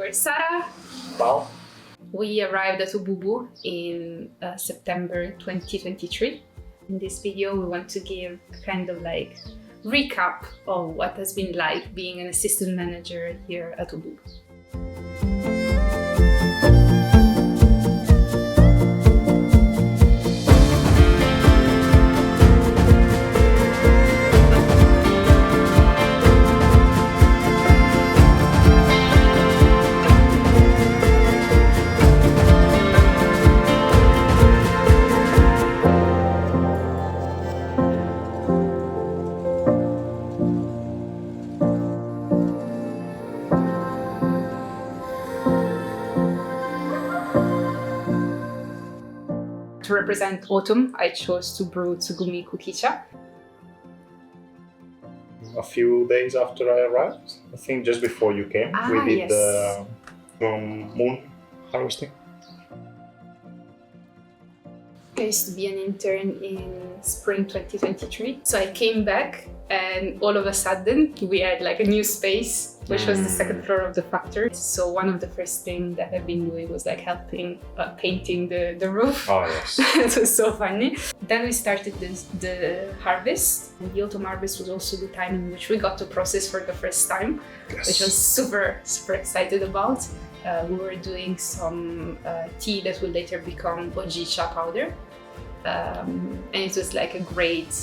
we're Sarah. Pau. We arrived at Obubu in September 2023. In this video, we want to give a kind of like recap of what has been like being an assistant manager here at Obubu. To represent autumn, I chose to brew tsugumi kukicha. A few days after I arrived, I think just before you came, we did the moon harvesting. I used to be an intern in spring 2023. So I came back and all of a sudden we had like a new space, which was the second floor of the factory. So one of the first things that I've been doing was like helping painting the roof. Oh yes. It was so funny. Then we started the harvest. And the autumn harvest was also the time in which we got to process for the first time, Yes. which I was super excited about. We were doing some tea that will later become ojicha powder. And it was like a great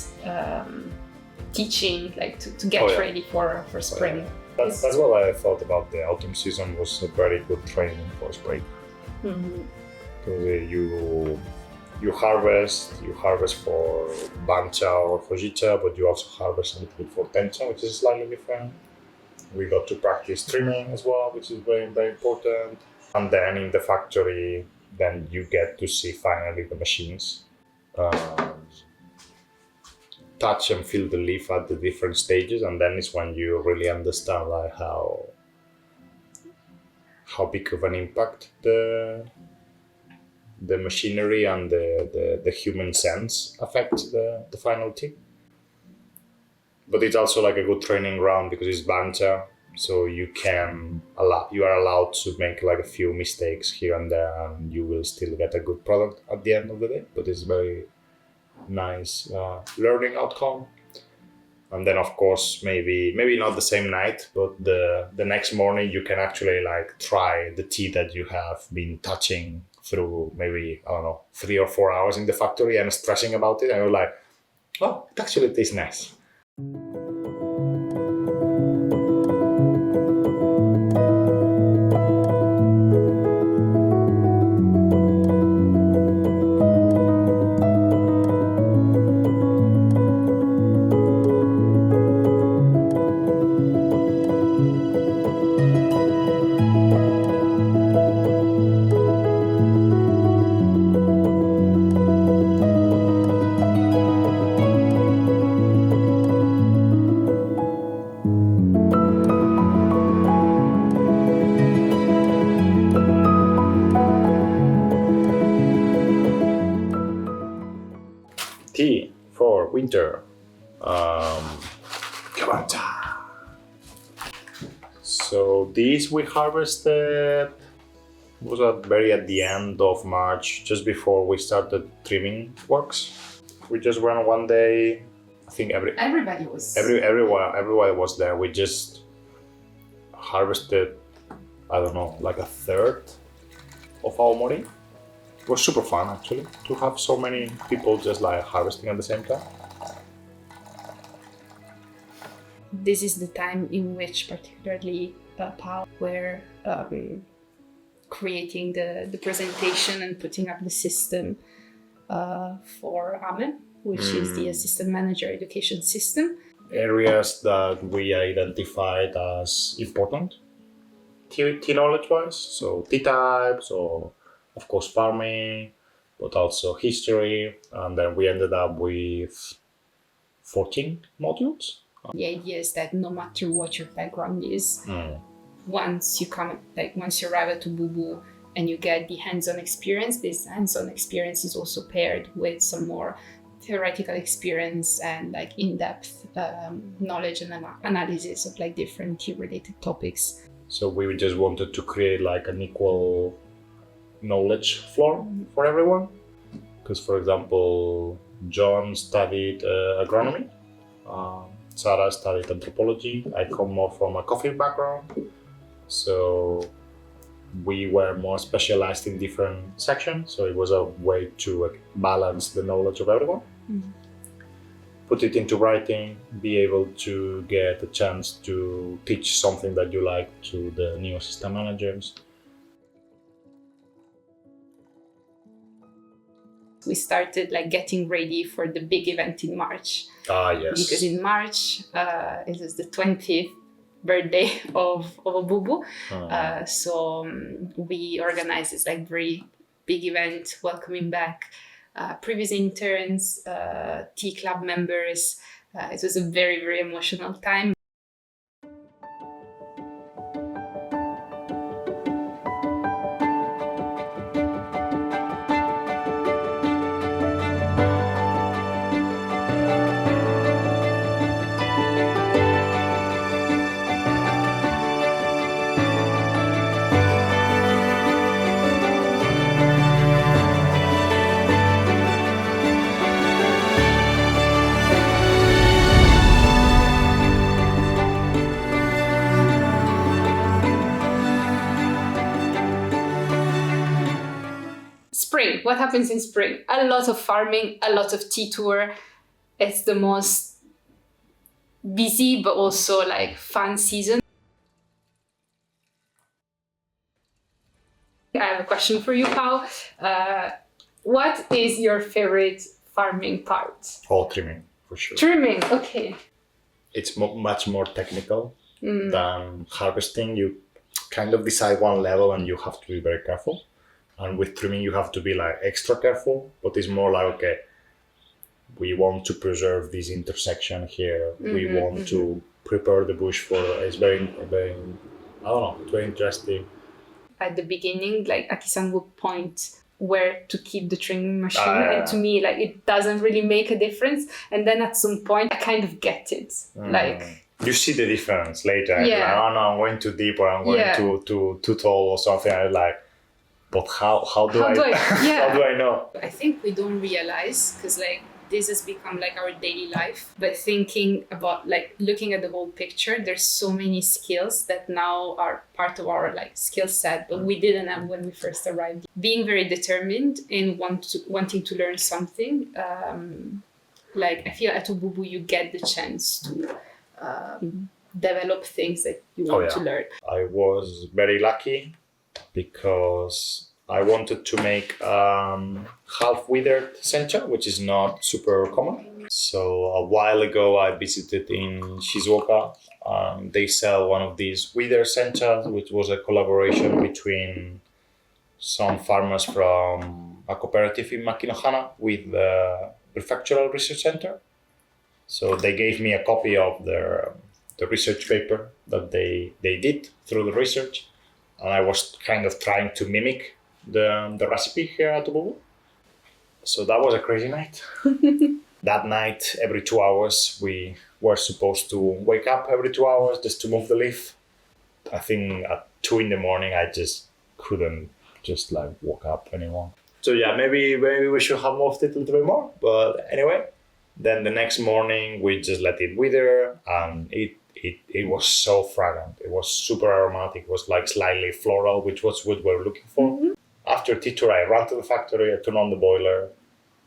teaching, like to get ready for spring. That's what I thought about the autumn season, was a very good training for spring. Because you harvest for bancha or fujita, but you also harvest a little bit for tencha, which is slightly different. We got to practice trimming as well, which is very, very important. And then in the factory, then you get to see finally the machines. Touch and feel the leaf at the different stages, and then it's when you really understand like how big of an impact the machinery and the human sense affects the final tea. But it's also like a good training ground because it's bancha, so you are allowed to make like a few mistakes here and there, and you will still get a good product at the end of the day. But it's very nice learning outcome. And then of course maybe not the same night, but the next morning you can actually like try the tea that you have been touching through maybe 3 or 4 hours in the factory and stressing about it, and you're like, oh, it actually tastes nice. Tea for winter. So these we harvested was at the end of March, just before we started trimming works. We just went one day. I think everybody was there. We just harvested, like a third of our mori. It was super fun actually to have so many people just like harvesting at the same time. This is the time in which particularly Pau were creating the presentation and putting up the system for AME, which is the Assistant Manager Education System. Areas that we identified as important tea knowledge-wise, so tea types, or of course farming, but also history, and then we ended up with 14 modules. The idea is that no matter what your background is, once you arrive at Obubu and you get the hands-on experience, this hands-on experience is also paired with some more theoretical experience and like in-depth knowledge and analysis of like different tea-related topics. So we just wanted to create like an equal knowledge floor for everyone. Because, for example, John studied agronomy, Sarah studied anthropology. I come more from a coffee background, so we were more specialized in different sections. So it was a way to balance the knowledge of everyone, put it into writing, be able to get a chance to teach something that you like to the new assistant managers. We started like getting ready for the big event in March. Yes. Because in March, it was the 20th birthday of Obubu. So we organized this like very big event, welcoming back previous interns, Tea Club members. It was a very, very emotional time. Spring. What happens in spring? A lot of farming, a lot of tea tour. It's the most busy but also like fun season. I have a question for you, Pau. What is your favorite farming part? Oh, trimming, for sure. Trimming, okay. It's much more technical than harvesting. You kind of decide one level and you have to be very careful. And with trimming, you have to be like extra careful, but it's more like, okay, we want to preserve this intersection here. We want to prepare the bush for, it's very, very, I don't know, it's very interesting. At the beginning, like Aki-san would point where to keep the trimming machine. And to me, like, it doesn't really make a difference. And then at some point, I kind of get it. Like, you see the difference later. Yeah. Like, oh no, I'm going too deep or I'm going too tall or something. I'm like, but how do I how do I know? I think we don't realize, because like this has become like our daily life, but thinking about like looking at the whole picture, there's so many skills that now are part of our like skill set, but we didn't have when we first arrived. Being very determined and wanting to learn something, like I feel at Obubu you get the chance to develop things that you want to learn. I was very lucky because I wanted to make half-withered sencha, which is not super common. So a while ago I visited in Shizuoka. They sell one of these withered senchas, which was a collaboration between some farmers from a cooperative in Makinohana with the Prefectural Research Center. So they gave me a copy of the research paper that they did through the research. And I was kind of trying to mimic the recipe here at Obubu. So that was a crazy night. That night, every 2 hours, we were supposed to wake up every 2 hours just to move the leaf. I think at 2 in the morning, I just couldn't just like woke up anymore. So yeah, maybe we should have moved it a little bit more. But anyway, then the next morning, we just let it wither and it was so fragrant. It was super aromatic. It was like slightly floral, which was what we were looking for. After tea tour, I ran to the factory, I turned on the boiler,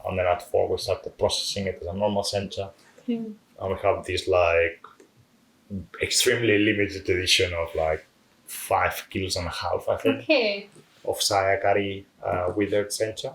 and then at 4 we started processing it as a normal sencha. And we have this like extremely limited edition of like 5.5 kilos, I think, of sayakari withered sencha.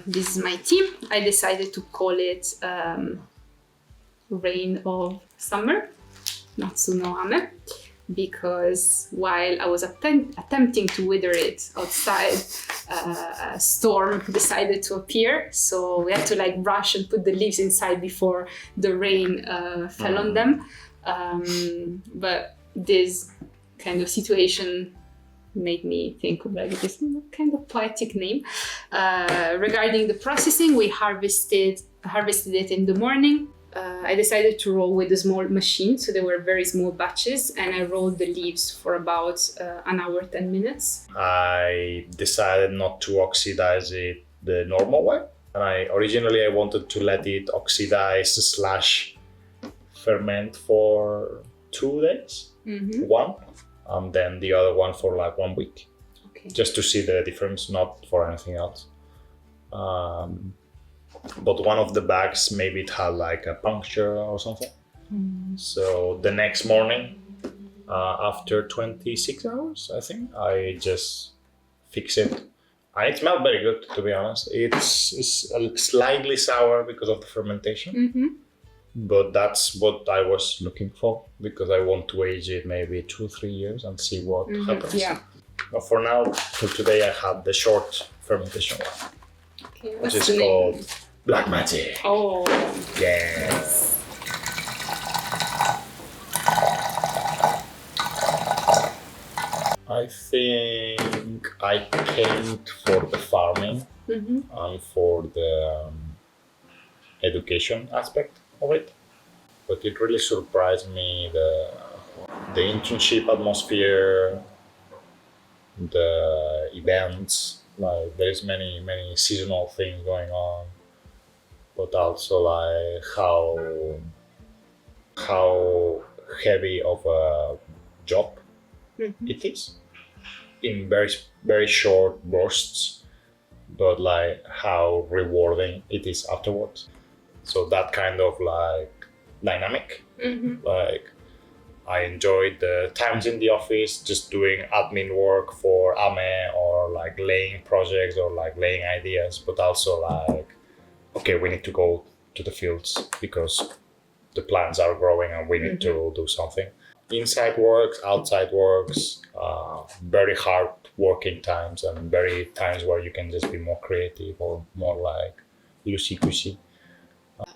this is my team. I decided to call it Rain of Summer, Natsu no Ame, because while I was attempting to wither it outside, a storm decided to appear. So we had to like rush and put the leaves inside before the rain fell on them. But this kind of situation made me think of like this kind of poetic name. Regarding the processing, we harvested it in the morning. I decided to roll with a small machine, so they were very small batches, and I rolled the leaves for about an hour, 10 minutes. I decided not to oxidize it the normal way. And originally I wanted to let it oxidize / ferment for 2 days. One, and then the other one for like 1 week. Okay. Just to see the difference, not for anything else. But one of the bags, maybe it had like a puncture or something. So the next morning, after 26 hours, I think, I just fixed it. And it smelled very good, to be honest. It's slightly sour because of the fermentation. But that's what I was looking for, because I want to age it maybe 2-3 years and see what happens. Yeah. But for now, for today, I had the short fermentation one, Okay, which is called Black Magic. Oh. Yes. I think I came for the farming and for the education aspect of it. But it really surprised me, the internship atmosphere, the events. Like there's many seasonal things going on, but also like how heavy of a job it is in very short bursts, but like how rewarding it is afterwards. So that kind of like dynamic, like I enjoyed the times in the office just doing admin work for AME, or like laying projects or like laying ideas, but also like, okay, we need to go to the fields because the plants are growing and we need to do something. Inside works, outside works, very hard working times, and very times where you can just be more creative or more like loosey-goosey.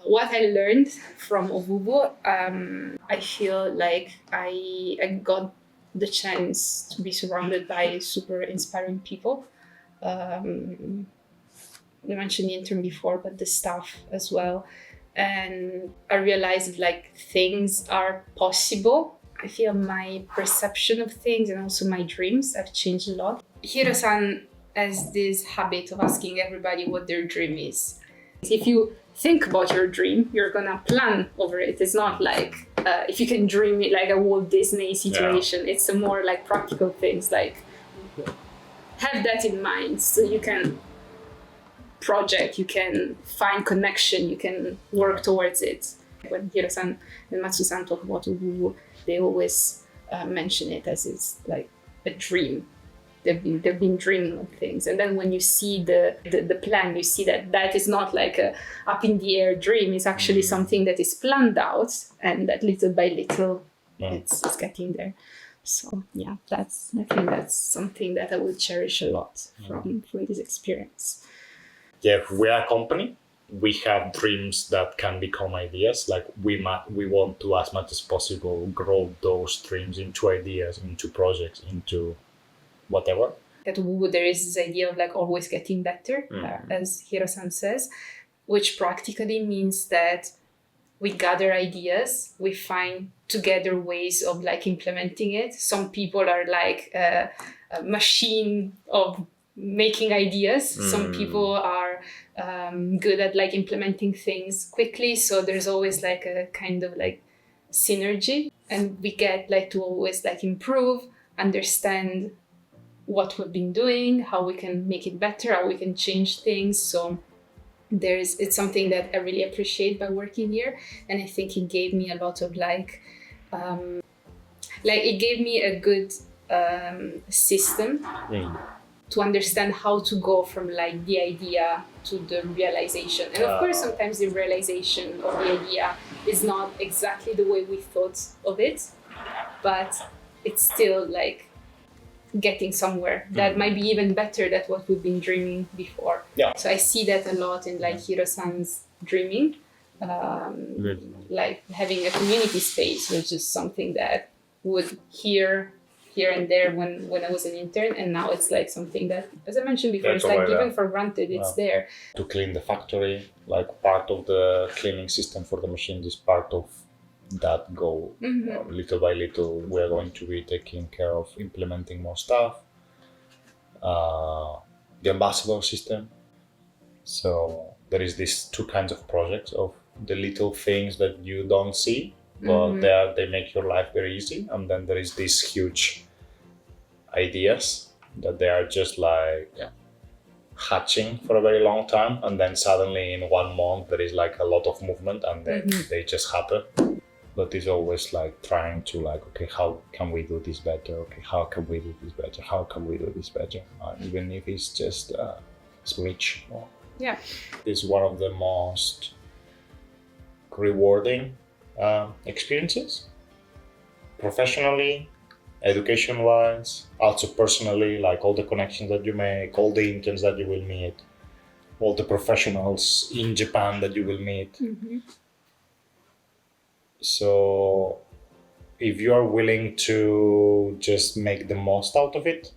What I learned from Obubu, I feel like I got the chance to be surrounded by super inspiring people. We mentioned the intern before, but the staff as well. And I realized like things are possible. I feel my perception of things and also my dreams have changed a lot. Hiro-san has this habit of asking everybody what their dream is. If you think about your dream, you're gonna plan over it. It's not like if you can dream it like a Walt Disney situation. It's a more like practical things, like have that in mind so you can project, you can find connection, you can work towards it. When Hiro-san and Matsu-san talk about Obubu, they always mention it as it's like a dream. They've been dreaming of things, and then when you see the plan, you see that is not like a up in the air dream. It's actually something that is planned out, and that little by little, it's getting there. So yeah, I think that's something that I will cherish a lot from this experience. Yeah, if we are a company, we have dreams that can become ideas. Like we want to, as much as possible, grow those dreams into ideas, into projects, into whatever. At Obubu, there is this idea of like always getting better, as Hiro-san says, which practically means that we gather ideas, we find together ways of like implementing it. Some people are like a machine of making ideas. Some people are good at like implementing things quickly. So there's always like a kind of like synergy, and we get like to always like improve, understand what we've been doing, how we can make it better, how we can change things. So it's something that I really appreciate by working here, and I think it gave me a lot of like it gave me a good system to understand how to go from like the idea to the realization. And of course, sometimes the realization of the idea is not exactly the way we thought of it, but it's still like getting somewhere that might be even better than what we've been dreaming before. Yeah. So I see that a lot in like Hiro-san's dreaming, like having a community space, which is something that would here and there when I was an intern, and now it's like something that, as I mentioned before, it's like given for granted. It's there. To clean the factory, like part of the cleaning system for the machines is part of that goal. Little by little, we are going to be taking care of implementing more stuff. The ambassador system. So there is these two kinds of projects of the little things that you don't see, but they make your life very easy. And then there is these huge ideas that they are just like hatching for a very long time, and then suddenly in 1 month there is like a lot of movement, and then they just happen. But it's always like trying to like, okay, how can we do this better? Okay, how can we do this better? How can we do this better? Even if it's just a smidge. Yeah. It's one of the most rewarding experiences, professionally, education-wise, also personally, like all the connections that you make, all the interns that you will meet, all the professionals in Japan that you will meet. So if you are willing to just make the most out of it,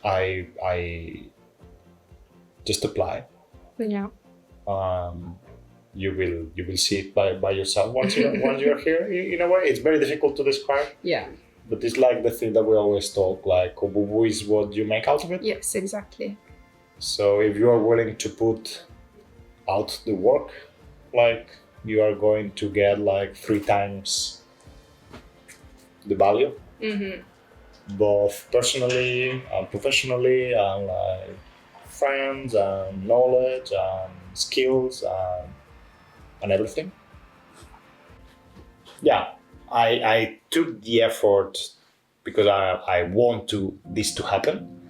I just apply. Yeah. You will see it by yourself once you're here. In a way, it's very difficult to describe. Yeah. But it's like the thing that we always talk, like Obubu is what you make out of it. Yes, exactly. So if you are willing to put out the work, like you are going to get like 3 times the value, both personally and professionally, and like friends and knowledge and skills and everything. Yeah, I took the effort because I want this to happen,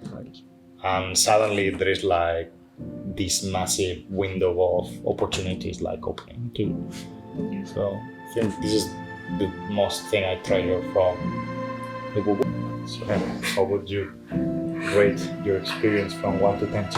and suddenly there is like this massive window of opportunities like opening too. So I think this is the most thing I treasure from the Google. So how would you rate your experience from 1 to 10?